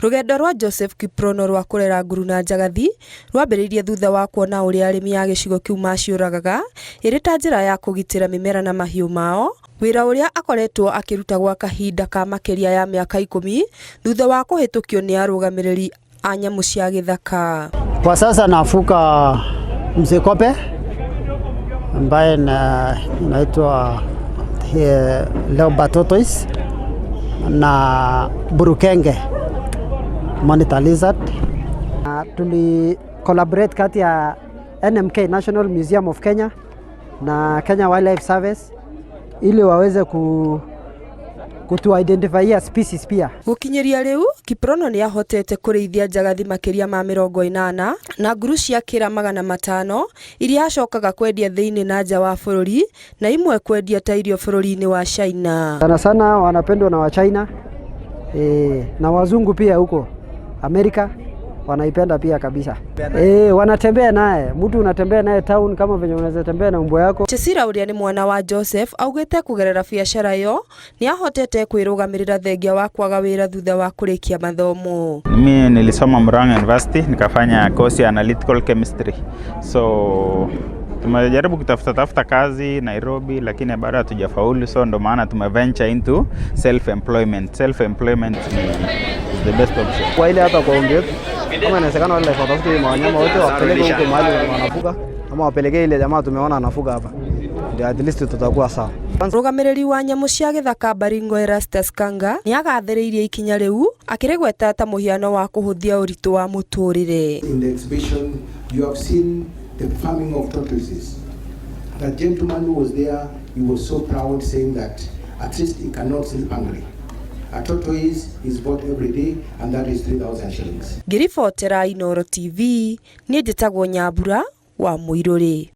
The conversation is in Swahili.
Rugendo rwa Joseph Kiprono rwa kurera nguru na njagathi rwambĩrĩirie thutha wa kuona ũrĩa arĩmi a gĩcigo kĩu maciũragaga ĩrĩ ta njĩra ya kũgitĩra mĩmera na mahiũ mao, wĩra ũrĩa akoretwo akĩruta gwa kahinda ka makĩria ya mĩaka 10 thutha wa kũhĩtũkio nĩ arũgamĩrĩri a nyamũ cia gĩthaka. Kwa sasa nafuka msekope ambaye inaitwa leopard tortoise na burukenge monitor lizard. Tuli collaborate kati ya NMK National Museum of Kenya na Kenya Wildlife Service ili waweze kutu identify species pia. Gukinyeria riu Kiprono ni ahotete kurĩithia njagathi makĩria ma 80 na nguru cia kĩra 500 iria acokaga kwendia thĩinĩ na nja wa bũrũri na imwe kwendia ta irio bũrũri-inĩ wa China. Sana sana wanapendwa na wa China na wazungu pia huko Amerika wanaipenda pia kabisa. Wanatembea naye, mtu unatembea naye town kama venye unaweza tembea na mbwa yako. Chesira uria ni mwana wa Joseph augete kugerera biacara yo ni ahotete kwirugamirira thengia wa kwaga wira thutha wa kurikia mathomo. Mimi nilisoma Murang'a University nikafanya course ya analytical chemistry. So tumejaribu kutafuta kazi Nairobi lakini bado hatujafaulu, so ndo maana tumeventure into self employment. Self employment is the best option. Kwa ile hata kwa ongetu kama inawezekana wale watafute wanyama wote wapeleke huko mahali wanafuga ama wapeleke ile jamaa tumeona anafuga hapa, ndio at least tutakuwa sawa. Rugamiriri wa nyamu cia gĩthaka Baringo Erastus Kanga ni agathĩrĩirie ikinya riu akĩrĩgweta ta mũhiano wa kũhũthia ũritũ wa mũtũrĩre. In the exhibition you have seen the farming of tortoises. The gentleman who was there, he was so proud saying that at least he cannot sleep hungry. A tortoise is bought every day and that is 3,000 shillings. Ngiribotera Inooro TV, ni njĩtagwo Nyambura wa Muiruri.